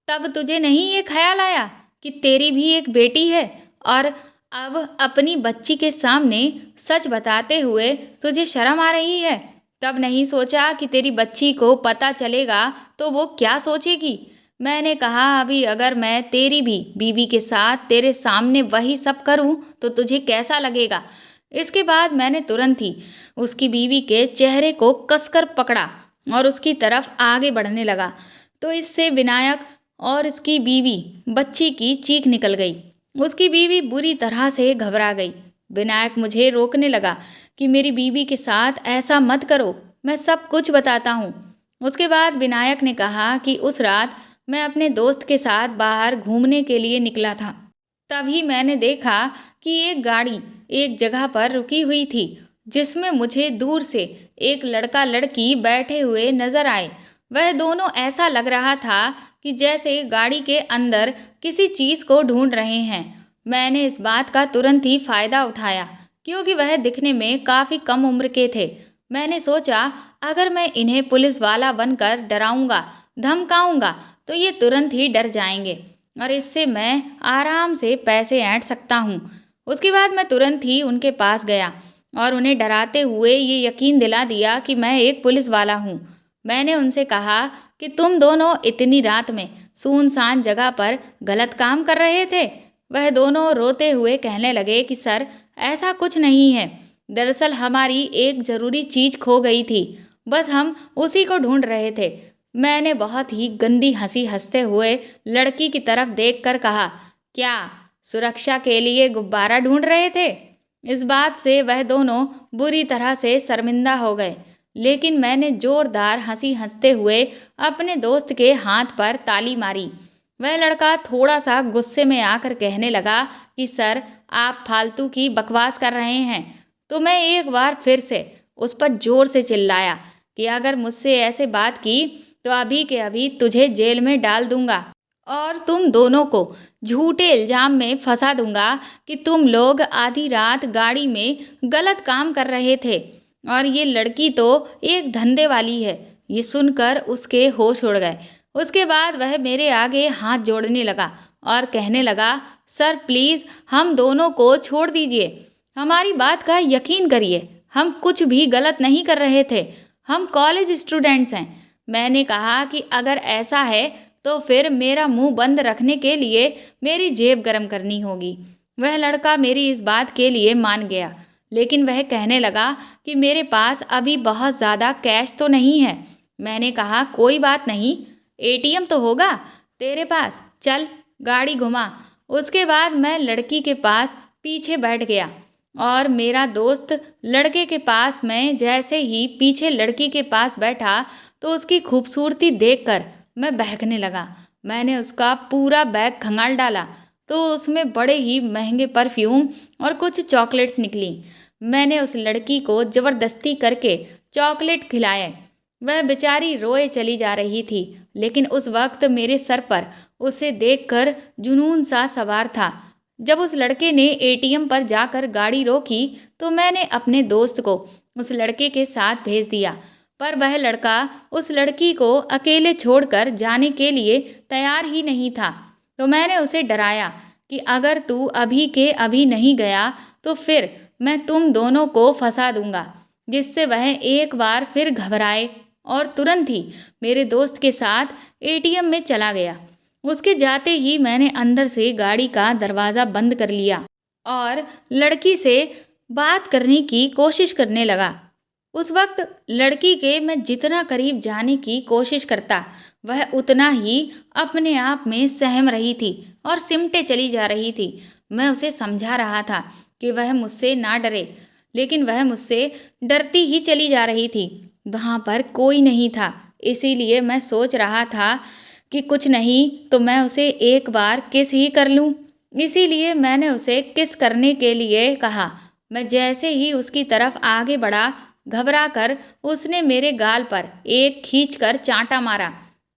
तब तुझे नहीं ये ख्याल आया कि तेरी भी एक बेटी है और अब अपनी बच्ची के सामने सच बताते हुए तुझे शर्म आ रही है। तब नहीं सोचा कि तेरी बच्ची को पता चलेगा तो वो क्या सोचेगी। मैंने कहा अभी अगर मैं तेरी भी बीवी के साथ तेरे सामने वही सब करूं तो तुझे कैसा लगेगा। इसके बाद मैंने तुरंत ही उसकी बीवी के चेहरे को कसकर पकड़ा और उसकी तरफ आगे बढ़ने लगा तो इससे विनायक और इसकी बीवी बच्ची की चीख निकल गई। उसकी बीवी बुरी तरह से घबरा गई। विनायक मुझे रोकने लगा कि मेरी बीवी के साथ ऐसा मत करो, मैं सब कुछ बताता हूँ। उसके बाद विनायक ने कहा कि उस रात मैं अपने दोस्त के साथ बाहर घूमने के लिए निकला था। तभी मैंने देखा कि एक गाड़ी एक जगह पर रुकी हुई थी जिसमें मुझे दूर से एक लड़का लड़की बैठे हुए नजर आए। वह दोनों ऐसा लग रहा था कि जैसे गाड़ी के अंदर किसी चीज़ को ढूंढ रहे हैं। मैंने इस बात का तुरंत ही फायदा उठाया क्योंकि वह दिखने में काफ़ी कम उम्र के थे। मैंने सोचा अगर मैं इन्हें पुलिस वाला बनकर डराऊंगा धमकाऊंगा तो ये तुरंत ही डर जाएंगे और इससे मैं आराम से पैसे ऐंठ सकता हूँ। उसके बाद मैं तुरंत ही उनके पास गया और उन्हें डराते हुए ये यकीन दिला दिया कि मैं एक पुलिस वाला हूँ। मैंने उनसे कहा कि तुम दोनों इतनी रात में सुनसान जगह पर गलत काम कर रहे थे। वह दोनों रोते हुए कहने लगे कि सर ऐसा कुछ नहीं है, दरअसल हमारी एक ज़रूरी चीज़ खो गई थी, बस हम उसी को ढूंढ रहे थे। मैंने बहुत ही गंदी हंसी हंसते हुए लड़की की तरफ देखकर कहा, क्या सुरक्षा के लिए गुब्बारा ढूंढ रहे थे। इस बात से वह दोनों बुरी तरह से शर्मिंदा हो गए, लेकिन मैंने जोरदार हंसी हंसते हुए अपने दोस्त के हाथ पर ताली मारी। वह लड़का थोड़ा सा गुस्से में आकर कहने लगा कि सर आप फालतू की बकवास कर रहे हैं। तो मैं एक बार फिर से उस पर जोर से चिल्लाया कि अगर मुझसे ऐसे बात की तो अभी के अभी तुझे जेल में डाल दूंगा और तुम दोनों को झूठे इल्जाम में फंसा दूंगा कि तुम लोग आधी रात गाड़ी में गलत काम कर रहे थे और ये लड़की तो एक धंधे वाली है। ये सुनकर उसके होश उड़ गए। उसके बाद वह मेरे आगे हाथ जोड़ने लगा और कहने लगा, सर प्लीज़ हम दोनों को छोड़ दीजिए, हमारी बात का यकीन करिए, हम कुछ भी गलत नहीं कर रहे थे, हम कॉलेज स्टूडेंट्स हैं। मैंने कहा कि अगर ऐसा है तो फिर मेरा मुंह बंद रखने के लिए मेरी जेब गरम करनी होगी। वह लड़का मेरी इस बात के लिए मान गया, लेकिन वह कहने लगा कि मेरे पास अभी बहुत ज़्यादा कैश तो नहीं है। मैंने कहा कोई बात नहीं, एटीएम तो होगा तेरे पास, चल गाड़ी घुमा। उसके बाद मैं लड़की के पास पीछे बैठ गया और मेरा दोस्त लड़के के पास। मैं जैसे ही पीछे लड़की के पास बैठा तो उसकी खूबसूरती देखकर मैं बहकने लगा। मैंने उसका पूरा बैग खंगाल डाला तो उसमें बड़े ही महंगे परफ्यूम और कुछ चॉकलेट्स निकली। मैंने उस लड़की को ज़बरदस्ती करके चॉकलेट खिलाए। वह बेचारी रोए चली जा रही थी, लेकिन उस वक्त मेरे सर पर उसे देखकर जुनून सा सवार था। जब उस लड़के ने एटीएम पर जाकर गाड़ी रोकी तो मैंने अपने दोस्त को उस लड़के के साथ भेज दिया, पर वह लड़का उस लड़की को अकेले छोड़कर जाने के लिए तैयार ही नहीं था। तो मैंने उसे डराया कि अगर तू अभी के अभी नहीं गया तो फिर मैं तुम दोनों को फंसा दूंगा, जिससे वह एक बार फिर घबराए और तुरंत ही मेरे दोस्त के साथ एटीएम में चला गया। उसके जाते ही मैंने अंदर से गाड़ी का दरवाज़ा बंद कर लिया और लड़की से बात करने की कोशिश करने लगा। उस वक्त लड़की के मैं जितना करीब जाने की कोशिश करता, वह उतना ही अपने आप में सहम रही थी और सिमटे चली जा रही थी। मैं उसे समझा रहा था कि वह मुझसे ना डरे, लेकिन वह मुझसे डरती ही चली जा रही थी। वहाँ पर कोई नहीं था, इसीलिए मैं सोच रहा था कि कुछ नहीं तो मैं उसे एक बार किस ही कर लूँ। इसीलिए मैंने उसे किस करने के लिए कहा। मैं जैसे ही उसकी तरफ आगे बढ़ा, घबरा कर उसने मेरे गाल पर एक खींचकर चांटा मारा।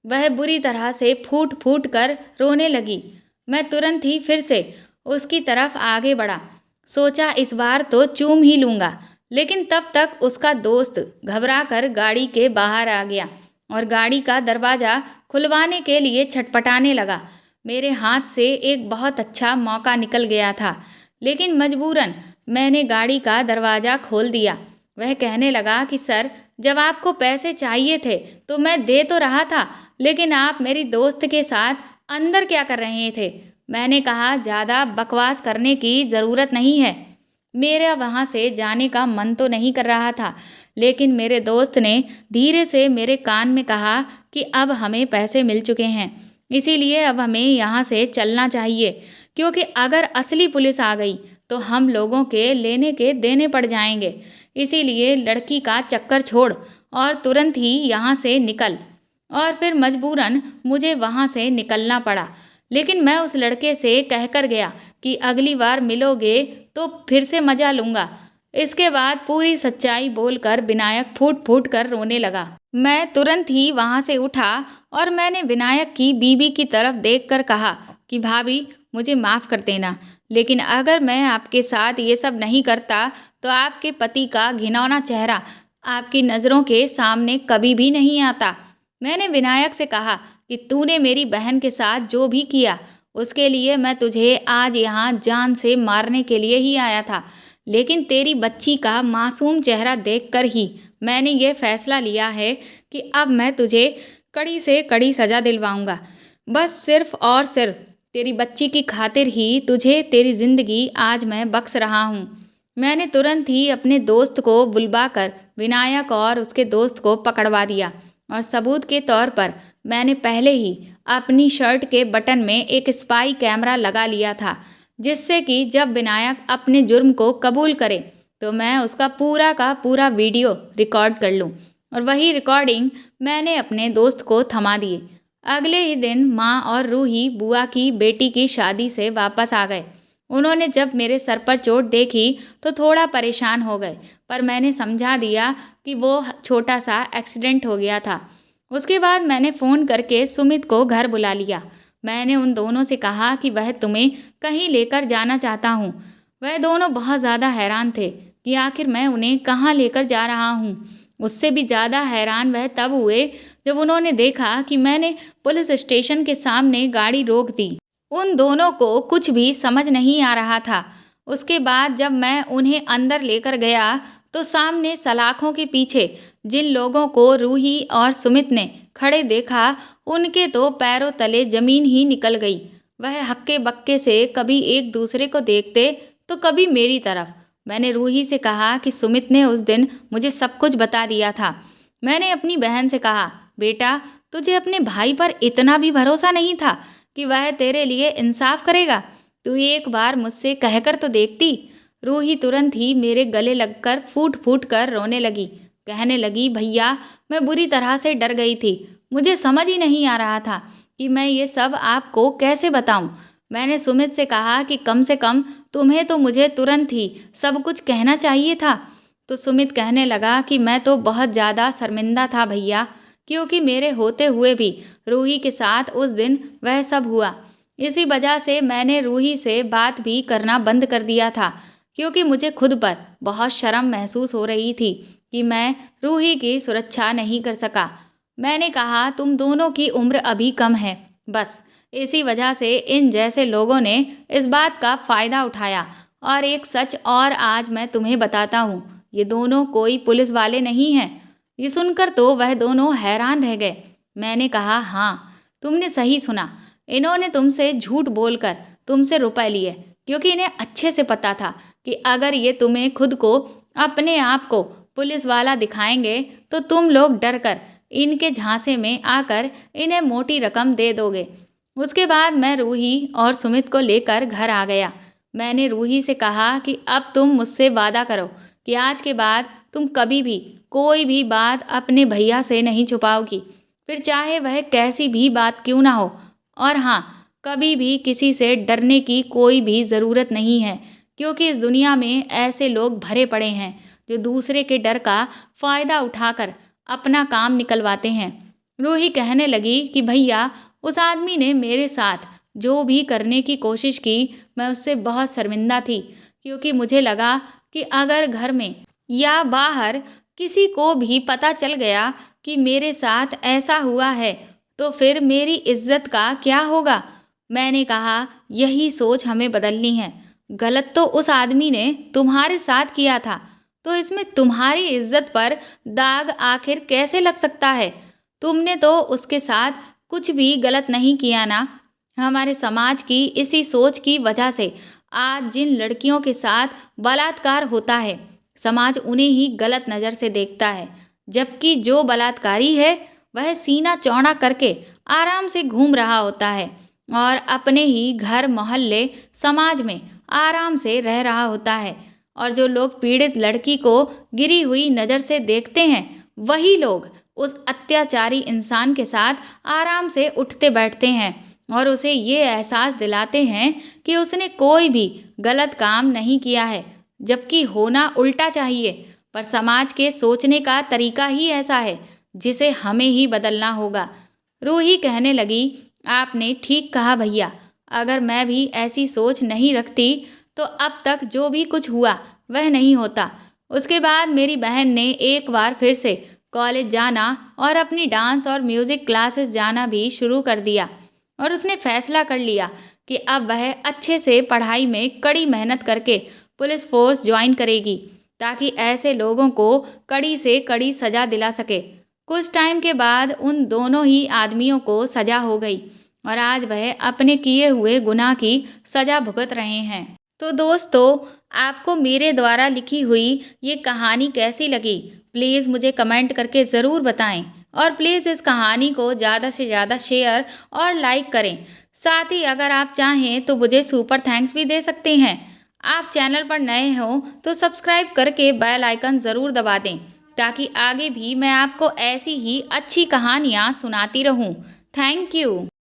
वह बुरी तरह से फूट फूट कर रोने लगी। मैं तुरंत ही फिर से उसकी तरफ आगे बढ़ा, सोचा इस बार तो चूम ही लूँगा, लेकिन तब तक उसका दोस्त घबरा कर गाड़ी के बाहर आ गया और गाड़ी का दरवाज़ा खुलवाने के लिए छटपटाने लगा। मेरे हाथ से एक बहुत अच्छा मौका निकल गया था, लेकिन मजबूरन मैंने गाड़ी का दरवाज़ा खोल दिया। वह कहने लगा कि सर, जब आपको पैसे चाहिए थे तो मैं दे तो रहा था, लेकिन आप मेरी दोस्त के साथ अंदर क्या कर रहे थे? मैंने कहा ज़्यादा बकवास करने की ज़रूरत नहीं है। मेरा वहाँ से जाने का मन तो नहीं कर रहा था, लेकिन मेरे दोस्त ने धीरे से मेरे कान में कहा कि अब हमें पैसे मिल चुके हैं, इसीलिए अब हमें यहाँ से चलना चाहिए, क्योंकि अगर असली पुलिस आ गई तो हम लोगों के लेने के देने पड़ जाएंगे। इसीलिए लड़की का चक्कर छोड़ और तुरंत ही यहाँ से निकल। और फिर मजबूरन मुझे वहाँ से निकलना पड़ा, लेकिन मैं उस लड़के से कहकर गया कि अगली बार मिलोगे तो फिर से मज़ा लूँगा। इसके बाद पूरी सच्चाई बोलकर विनायक फूट फूट कर रोने लगा। मैं तुरंत ही वहाँ से उठा और मैंने विनायक की बीवी की तरफ देखकर कहा कि भाभी, मुझे माफ़ कर देना, लेकिन अगर मैं आपके साथ ये सब नहीं करता तो आपके पति का घिनौना चेहरा आपकी नज़रों के सामने कभी भी नहीं आता। मैंने विनायक से कहा कि तूने मेरी बहन के साथ जो भी किया उसके लिए मैं तुझे आज यहाँ जान से मारने के लिए ही आया था, लेकिन तेरी बच्ची का मासूम चेहरा देखकर ही मैंने ये फैसला लिया है कि अब मैं तुझे कड़ी से कड़ी सज़ा दिलवाऊंगा। बस सिर्फ और सिर्फ तेरी बच्ची की खातिर ही तुझे तेरी ज़िंदगी आज मैं बख्श रहा हूँ। मैंने तुरंत ही अपने दोस्त को बुलवाकर विनायक और उसके दोस्त को पकड़वा दिया और सबूत के तौर पर मैंने पहले ही अपनी शर्ट के बटन में एक स्पाई कैमरा लगा लिया था, जिससे कि जब विनायक अपने जुर्म को कबूल करे तो मैं उसका पूरा का पूरा वीडियो रिकॉर्ड कर लूं। और वही रिकॉर्डिंग मैंने अपने दोस्त को थमा दी। अगले ही दिन माँ और रूही बुआ की बेटी की शादी से वापस आ गए। उन्होंने जब मेरे सर पर चोट देखी तो थोड़ा परेशान हो गए, पर मैंने समझा दिया कि वो छोटा सा एक्सीडेंट हो गया था। उसके बाद मैंने फ़ोन करके सुमित को घर बुला लिया। मैंने उन दोनों से कहा कि वह तुम्हें कहीं लेकर जाना चाहता हूँ। वह दोनों बहुत ज़्यादा हैरान थे कि आखिर मैं उन्हें कहाँ लेकर जा रहा हूँ। उससे भी ज़्यादा हैरान वह तब हुए जब उन्होंने देखा कि मैंने पुलिस स्टेशन के सामने गाड़ी रोक दी। उन दोनों को कुछ भी समझ नहीं आ रहा था। उसके बाद जब मैं उन्हें अंदर लेकर गया तो सामने सलाखों के पीछे जिन लोगों को रूही और सुमित ने खड़े देखा, उनके तो पैरों तले जमीन ही निकल गई। वह हक्के बक्के से कभी एक दूसरे को देखते तो कभी मेरी तरफ। मैंने रूही से कहा कि सुमित ने उस दिन मुझे सब कुछ बता दिया था। मैंने अपनी बहन से कहा, बेटा, तुझे अपने भाई पर इतना भी भरोसा नहीं था कि वह तेरे लिए इंसाफ करेगा? तू एक बार मुझसे कहकर तो देखती। रूही तुरंत ही मेरे गले लगकर फूट फूट कर रोने लगी। कहने लगी, भैया, मैं बुरी तरह से डर गई थी। मुझे समझ ही नहीं आ रहा था कि मैं ये सब आपको कैसे बताऊं। मैंने सुमित से कहा कि कम से कम तुम्हें तो मुझे तुरंत ही सब कुछ कहना चाहिए था। तो सुमित कहने लगा कि मैं तो बहुत ज़्यादा शर्मिंदा था भैया, क्योंकि मेरे होते हुए भी रूही के साथ उस दिन वह सब हुआ। इसी वजह से मैंने रूही से बात भी करना बंद कर दिया था, क्योंकि मुझे खुद पर बहुत शर्म महसूस हो रही थी कि मैं रूही की सुरक्षा नहीं कर सका। मैंने कहा, तुम दोनों की उम्र अभी कम है, बस इसी वजह से इन जैसे लोगों ने इस बात का फ़ायदा उठाया। और एक सच और आज मैं तुम्हें बताता हूँ, ये दोनों कोई पुलिस वाले नहीं हैं। ये सुनकर तो वह दोनों हैरान रह गए। मैंने कहा, हाँ, तुमने सही सुना। इन्होंने तुमसे झूठ बोलकर तुमसे रुपए लिए, क्योंकि इन्हें अच्छे से पता था कि अगर ये तुम्हें खुद को, अपने आप को पुलिस वाला दिखाएंगे तो तुम लोग डर कर इनके झांसे में आकर इन्हें मोटी रकम दे दोगे। उसके बाद मैं रूही और सुमित को लेकर घर आ गया। मैंने रूही से कहा कि अब तुम मुझसे वादा करो कि आज के बाद तुम कभी भी कोई भी बात अपने भैया से नहीं छुपाओगी, फिर चाहे वह कैसी भी बात क्यों ना हो। और हाँ, कभी भी किसी से डरने की कोई भी ज़रूरत नहीं है, क्योंकि इस दुनिया में ऐसे लोग भरे पड़े हैं जो दूसरे के डर का फ़ायदा उठाकर अपना काम निकलवाते हैं। रूही कहने लगी कि भैया, उस आदमी ने मेरे साथ जो भी करने की कोशिश की, मैं उससे बहुत शर्मिंदा थी, क्योंकि मुझे लगा कि अगर घर में या बाहर किसी को भी पता चल गया कि मेरे साथ ऐसा हुआ है तो फिर मेरी इज्जत का क्या होगा। मैंने कहा, यही सोच हमें बदलनी है। गलत तो उस आदमी ने तुम्हारे साथ किया था, तो इसमें तुम्हारी इज्जत पर दाग आखिर कैसे लग सकता है। तुमने तो उसके साथ कुछ भी गलत नहीं किया ना। हमारे समाज की इसी सोच की वजह से आज जिन लड़कियों के साथ बलात्कार होता है, समाज उन्हें ही गलत नज़र से देखता है, जबकि जो बलात्कारी है वह सीना चौड़ा करके आराम से घूम रहा होता है और अपने ही घर, मोहल्ले, समाज में आराम से रह रहा होता है। और जो लोग पीड़ित लड़की को गिरी हुई नज़र से देखते हैं, वही लोग उस अत्याचारी इंसान के साथ आराम से उठते बैठते हैं और उसे ये एहसास दिलाते हैं कि उसने कोई भी गलत काम नहीं किया है, जबकि होना उल्टा चाहिए। पर समाज के सोचने का तरीका ही ऐसा है, जिसे हमें ही बदलना होगा। रूही कहने लगी, आपने ठीक कहा भैया, अगर मैं भी ऐसी सोच नहीं रखती तो अब तक जो भी कुछ हुआ वह नहीं होता। उसके बाद मेरी बहन ने एक बार फिर से कॉलेज जाना और अपनी डांस और म्यूज़िक क्लासेस जाना भी शुरू कर दिया, और उसने फैसला कर लिया कि अब वह अच्छे से पढ़ाई में कड़ी मेहनत करके पुलिस फोर्स ज्वाइन करेगी, ताकि ऐसे लोगों को कड़ी से कड़ी सज़ा दिला सके। कुछ टाइम के बाद उन दोनों ही आदमियों को सज़ा हो गई और आज वह अपने किए हुए गुनाह की सज़ा भुगत रहे हैं। तो दोस्तों, आपको मेरे द्वारा लिखी हुई ये कहानी कैसी लगी, प्लीज़ मुझे कमेंट करके ज़रूर बताएं, और प्लीज़ इस कहानी को ज़्यादा से ज़्यादा शेयर और लाइक करें। साथ ही अगर आप चाहें तो मुझे सुपर थैंक्स भी दे सकते हैं। आप चैनल पर नए हो तो सब्सक्राइब करके बेल आइकन ज़रूर दबा दें, ताकि आगे भी मैं आपको ऐसी ही अच्छी कहानियाँ सुनाती रहूँ। Thank you.